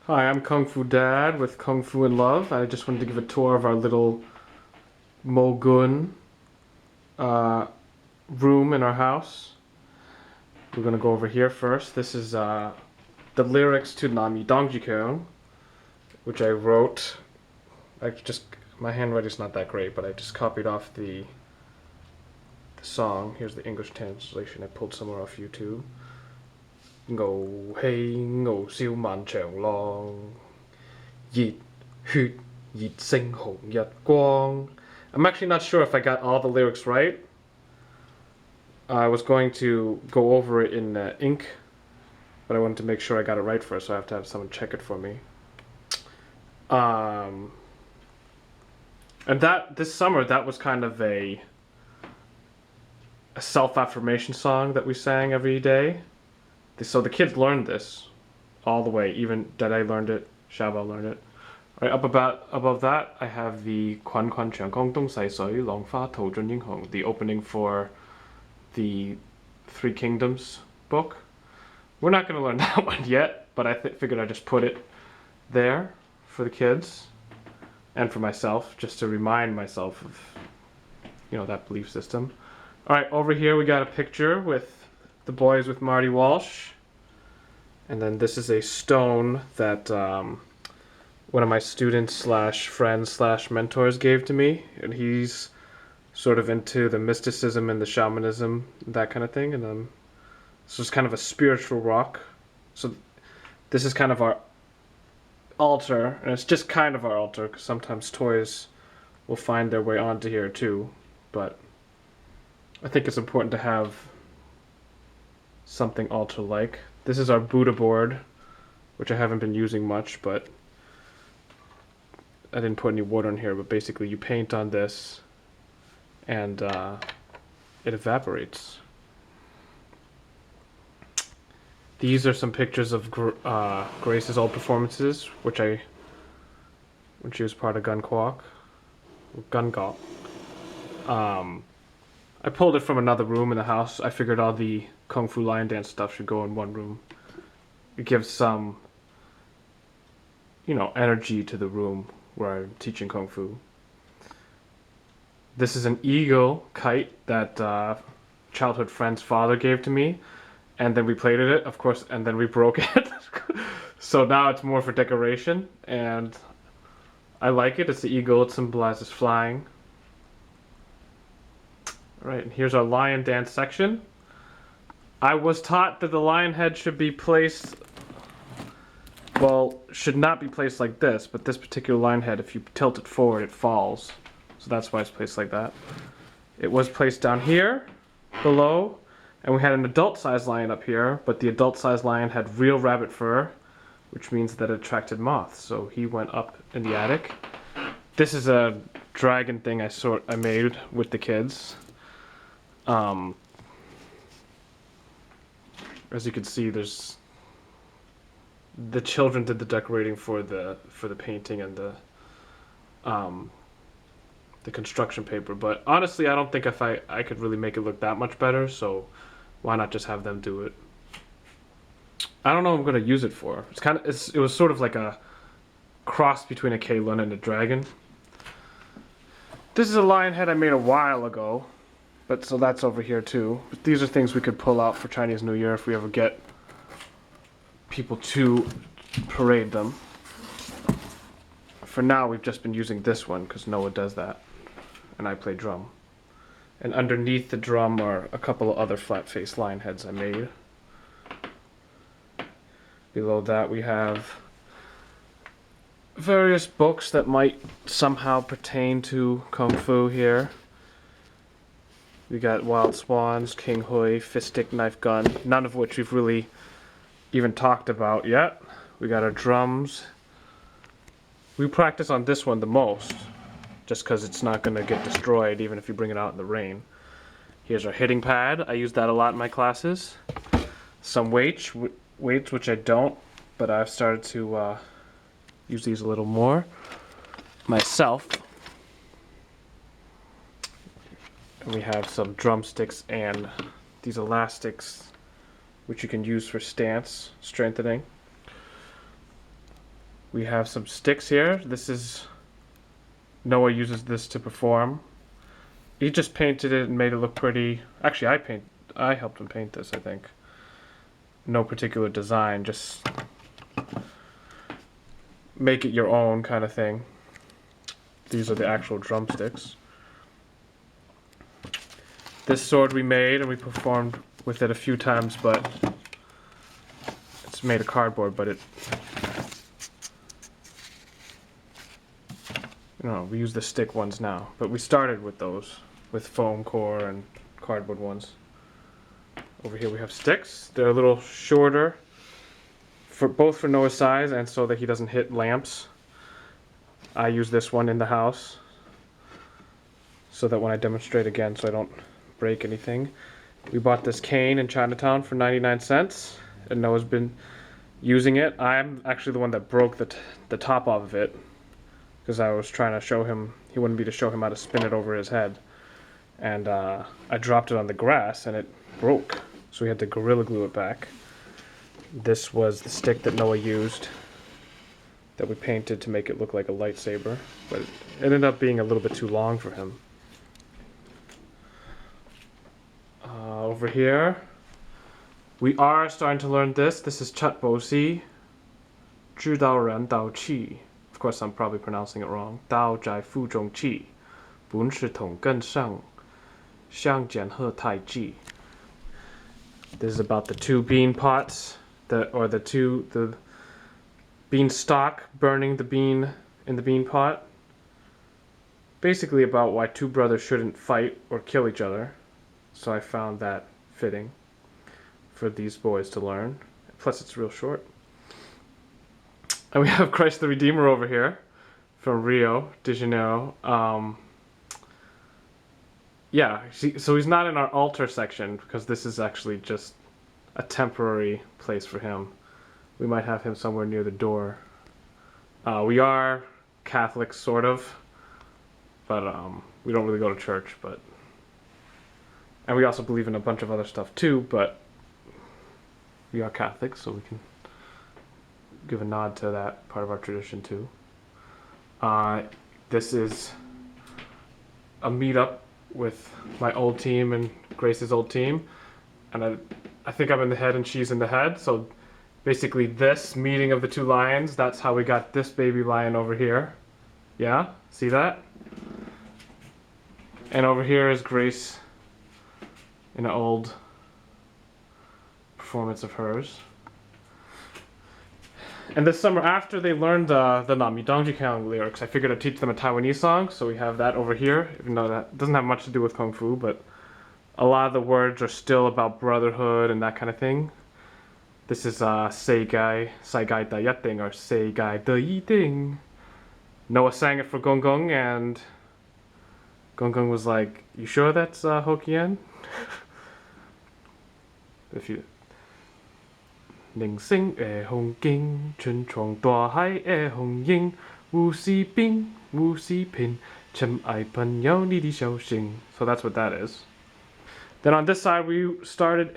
Hi, I'm Kung Fu Dad with Kung Fu in Love. I just wanted to give a tour of our little Mogun uh, room in our house. We're gonna go over here first. This is the lyrics to Nami Dongjikyo, which I wrote. I just my handwriting's not that great, but I just copied off the song. Here's the English translation. I pulled somewhere off YouTube. 傲氣傲笑萬長浪，熱血熱星紅日光. I'm actually not sure if I got all the lyrics right. I was going to go over it in ink, but I wanted to make sure I got it right first, so I have to have someone check it for me. And this summer, that was kind of a self-affirmation song that we sang every day. So the kids learned this all the way. Even Dede learned it, Xiaobao learned it. Right above that, I have the 滾滾長江東逝水，浪花淘盡英雄, the opening for the Three Kingdoms book. We're not going to learn that one yet, but I figured I'd just put it there for the kids and for myself, just to remind myself of, that belief system. All right, over here we got a picture with the boys with Marty Walsh. And then this is a stone that one of my students slash friends slash mentors gave to me. And he's sort of into the mysticism and the shamanism, that kind of thing. And this is kind of a spiritual rock. So this is kind of our altar. And it's just kind of our altar, because sometimes toys will find their way onto here too. But I think it's important to have something altar-like. This is our Buddha board, which I haven't been using much, but I didn't put any water in here, but basically you paint on this and it evaporates. These are some pictures of Grace's old performances, when she was part of Gun Gok. I pulled it from another room in the house. I figured all the Kung Fu Lion Dance stuff should go in one room. It gives some, energy to the room where I'm teaching Kung Fu. This is an eagle kite that childhood friend's father gave to me. And then we plated it, of course, and then we broke it. So now it's more for decoration. And I like it. It's the eagle. It symbolizes flying. Alright, and here's our lion dance section. I was taught that the lion head should be placed, should not be placed like this, but this particular lion head, if you tilt it forward, it falls. So that's why it's placed like that. It was placed down here, below, and we had an adult-sized lion up here, but the adult-sized lion had real rabbit fur, which means that it attracted moths, so he went up in the attic. This is a dragon thing I made with the kids. As you can see, the children did the decorating for the painting and the construction paper. But honestly, I don't think if I could really make it look that much better. So why not just have them do it? I don't know what I'm gonna use it for. It was sort of like a cross between a Kalen and a dragon. This is a lion head I made a while ago. But so that's over here too. But these are things we could pull out for Chinese New Year if we ever get people to parade them. For now, we've just been using this one because Noah does that. And I play drum. And underneath the drum are a couple of other flat-faced lion heads I made. Below that we have various books that might somehow pertain to Kung Fu here. We got Wild Swans, King Hui, Fist Stick Knife Gun, none of which we've really even talked about yet. We got our drums. We practice on this one the most, just because it's not going to get destroyed even if you bring it out in the rain. Here's our hitting pad. I use that a lot in my classes. Some weights which I don't, but I've started to use these a little more myself. And we have some drumsticks and these elastics, which you can use for stance strengthening. We have some sticks here. This is Noah uses this to perform. He just painted it and made it look pretty. Actually, I helped him paint this, I think. No particular design, just make it your own kind of thing. These are the actual drumsticks. This sword we made and we performed with it a few times, but it's made of cardboard, but we use the stick ones now. But we started with those, with foam core and cardboard ones. Over here we have sticks. They're a little shorter, both for Noah's size and so that he doesn't hit lamps. I use this one in the house so that when I demonstrate again, so I don't break anything. We bought this cane in Chinatown for 99 cents, and Noah's been using it. I'm actually the one that broke the top off of it because I was trying to show him, he wanted me to show him how to spin it over his head. And I dropped it on the grass and it broke, so we had to Gorilla Glue it back. This was the stick that Noah used that we painted to make it look like a lightsaber, but it ended up being a little bit too long for him. Over here, we are starting to learn this. This is Chat Bo Si, 知道人道气. Of course, I'm probably pronouncing it wrong. 道在腹中气，本是同根生，相煎何太急. This is about the two bean pots, the bean stalk burning the bean in the bean pot. Basically about why two brothers shouldn't fight or kill each other. So I found that fitting for these boys to learn. Plus it's real short. And we have Christ the Redeemer over here from Rio de Janeiro. Yeah, so he's not in our altar section because this is actually just a temporary place for him. We might have him somewhere near the door. We are Catholic, sort of, but we don't really go to church. And we also believe in a bunch of other stuff too, but we are Catholic, so we can give a nod to that part of our tradition too. This is a meetup with my old team and Grace's old team, and I think I'm in the head and she's in the head, so basically this meeting of the two lions, that's how we got this baby lion over here. Yeah, see that? And over here is Grace in an old performance of hers. And this summer, after they learned the Nami Dongjiang lyrics, I figured I'd teach them a Taiwanese song, so we have that over here, even though that doesn't have much to do with Kung Fu, but a lot of the words are still about brotherhood and that kind of thing. This is Sei Gai Da Yating, or Sei Gai De Yiting. Noah sang it for Gong Gong, and Gong Gong was like, "You sure that's Hokkien?" If you Ning Sing Hong Ging, Chun Chong Dua Hai Hong Ying, Wu Si Bing, Wu Si Pin, Chem Ai Pan Yao Ni Di Xiao Xing. So that's what that is. Then on this side we started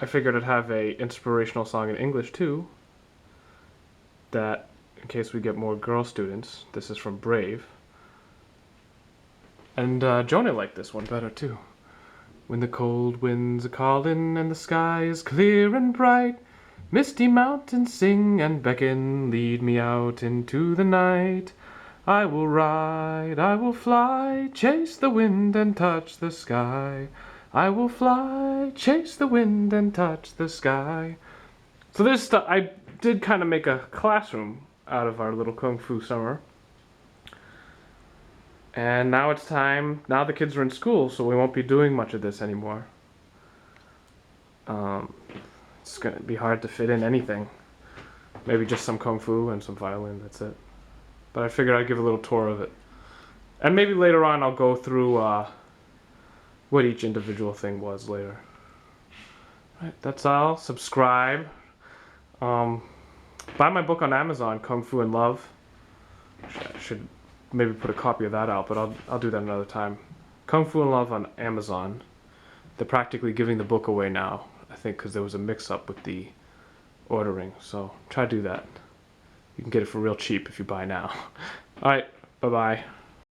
I figured I'd have a inspirational song in English too, that in case we get more girl students. This is from Brave. And Jonah liked this one better too. When the cold winds are calling and the sky is clear and bright, misty mountains sing and beckon, lead me out into the night. I will ride, I will fly, chase the wind and touch the sky. I will fly, chase the wind and touch the sky. So this stuff, I did kind of make a classroom out of our little Kung Fu summer. And now it's time, now the kids are in school, so we won't be doing much of this anymore. It's going to be hard to fit in anything. Maybe just some Kung Fu and some violin, that's it. But I figured I'd give a little tour of it. And maybe later on I'll go through what each individual thing was later. Alright, that's all. Subscribe. Buy my book on Amazon, Kung Fu in Love. I should maybe put a copy of that out, but I'll do that another time. Kung Fu in Love on Amazon. They're practically giving the book away now, I think, because there was a mix-up with the ordering. So try to do that. You can get it for real cheap if you buy now. All right, bye-bye.